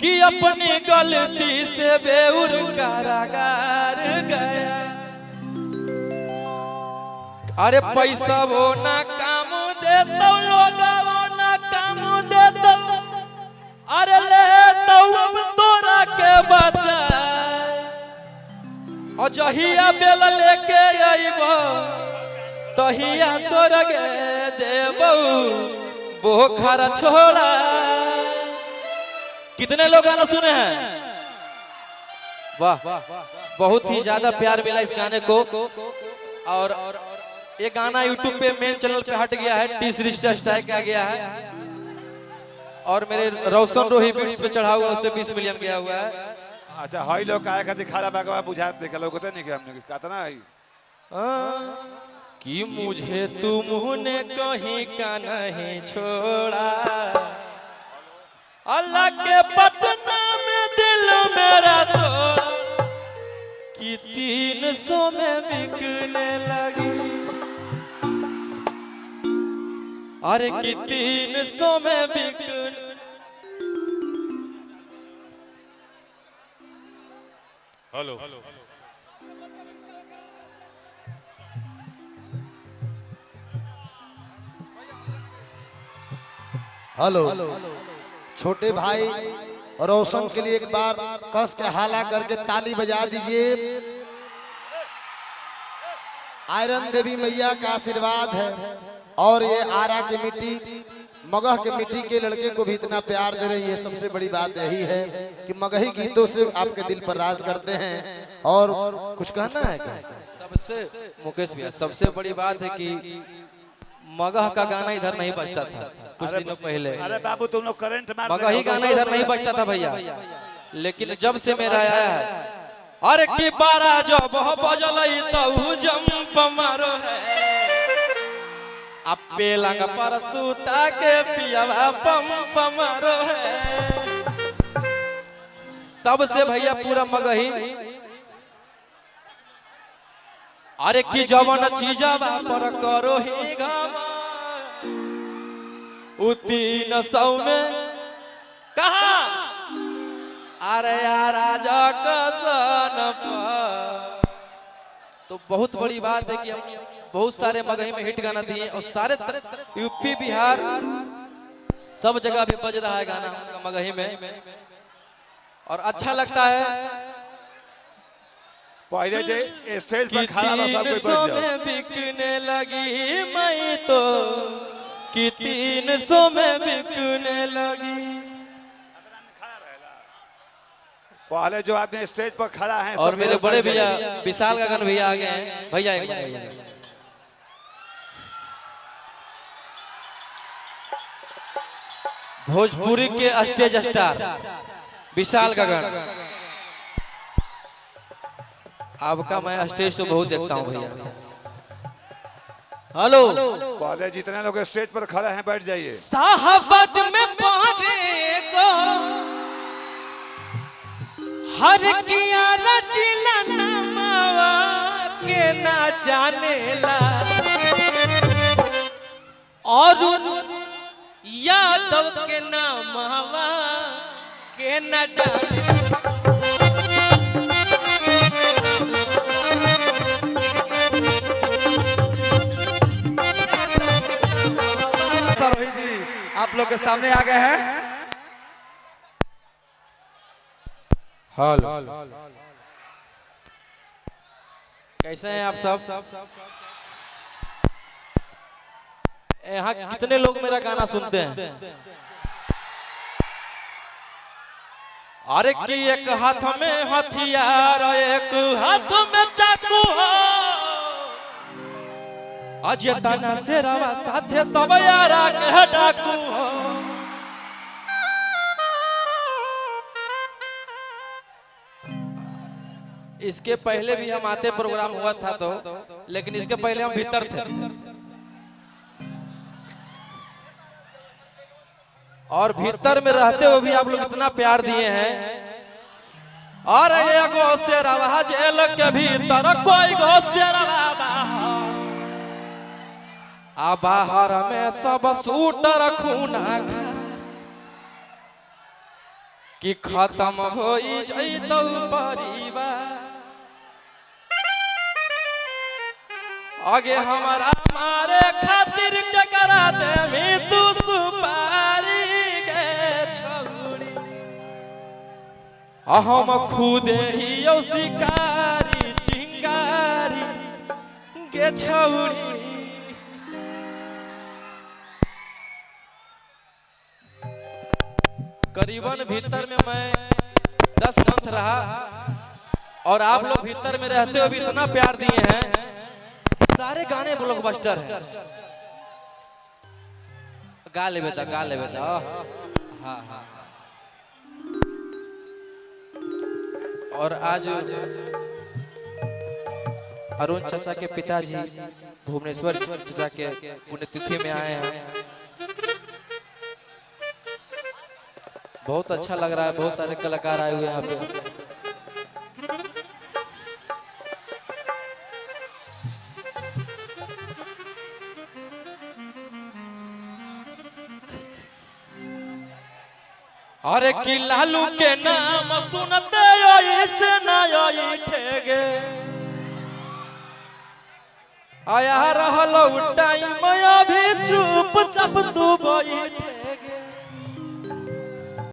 कि अपनी गलती से बेउर कारागार गया। अरे पैसा वो ना काम दे तो लोग वो ना काम दे तो अरे ले तो अब तोरा के बचा और जहिया बेल लेके आइबो तहिया तोरा के देबो बोखर छोड़ा। कितने लोग गाना सुने हैं? वाह, बहुत ही ज्यादा प्यार मिला इस गाने को। और ये गाना YouTube पे मेन चैनल पे हट गया है, टी सीरीज से स्ट्राइक आ गया है और मेरे रोशन रोही बीट्स पे चढ़ा हुआ, उस पे 20 मिलियन गया हुआ है। अच्छा हाई लोग काहे खातिर खड़ा बागवा बुझा देखा लोग तो नहीं कि हमने कितना है कि मुझे तुमने कहीं का नहीं छोड़ा, अल्लाह के पटना में दिल मेरा तोड़ा कि 300 में बिकने लगी। अरे कि 300 में बिकने। हेलो हेलो छोटे भाई रोशन के लिए एक बार कस के हाला करके ताली बजा दीजिए। आयरन देवी मैया का आशीर्वाद है और ये आरा की मिट्टी मगह के मिट्टी के लड़के को भी इतना प्यार दे रही है। सबसे बड़ी बात यही है कि मगही गीतों से आपके दिल पर राज करते हैं। और कुछ कहना है क्या? सबसे मुकेश भैया सबसे बड़ी बात है कि मगह का गाना इधर नहीं बजता था कुछ दिनों पहले। अरे बाबू तुम लोग करंट मार मगह ही गाना इधर नहीं बजता था भैया, लेकिन जब से मेरा आया है अरे की बारा जब बजल तो जंप मारो है अब पेलंग पर सूता के पियावा पंप मारो है। तब से भैया पूरा मगही अरे की जवन चीजवा पर करो ही गामा उ 300 में कहा अरे राजा कसन पर। तो बहुत बड़ी बात है कि हम बहुत सारे मगही में हिट गाना दिए और सारे यूपी बिहार सब जगह भी बज रहा है गाना मगही में और अच्छा लगता है। पहले जे स्टेज पर खड़ा रहा सब कोई बैठ जाओ। बिकने लगी मैं तो कि 300 में बिकने लगी। पहले जो आदमी स्टेज पर खड़ा है और मेरे बड़े भैया विशाल गगन भैया आ गए हैं। भैया एक भैया भोजपुरी के स्टेज स्टार विशाल गगन। आपका मैं स्टेज तो बहुत देखता हूँ भैया। हेलो पहले जितने लोग स्टेज पर खड़े हैं बैठ जाइए। साहबत में पहरे को हर किया रचिला नमावा के ना जानेला और यादव के नामावा के ना जानेला। आप लोग के सामने आ गए हैं। हेलो कैसे हैं आप सब? यहाँ कितने लोग मेरा गाना सुनते हैं? अरे कि एक हाथ में हथियार एक हाथ में चाकू हो अजतना से रवा साथे सब यारा के डाकू हो। इसके पहले भी हम आते प्रोग्राम हुआ था तो, लेकिन इसके पहले हम भीतर थे और भीतर में रहते हुए भी आप लोग इतना प्यार दिए हैं। और एगो से रवा जेल के भीतर कोई गो से रवा आ बाहर में सब सूटर खूना खा। कि खत्म हो जैतौ परिवार आगे हमारा मारे खातिर के करा दे मी तू सुपारी गे छौरी हम खुदे ही शिकारी चिंगारी गे छौरी। करीबन भीतर में मैं 10 मंथ रहा और आप लोग भीतर में रहते हुए भी इतना प्यार दिए हैं। सारे गाने ब्लॉकबस्टर हैं। गा ले बेटा हाँ हाँ। और आज अरुण चाचा के पिताजी भुवनेश्वर चाचा के पुण्यतिथि में आए हैं। बहुत अच्छा लग रहा है। बहुत सारे कलाकार आए हुए हैं यहाँ पे। अरे कि लालू के नाम सुनते से नई ठेगे आया रहलो टाइम अभी चुप चाप तू बैठ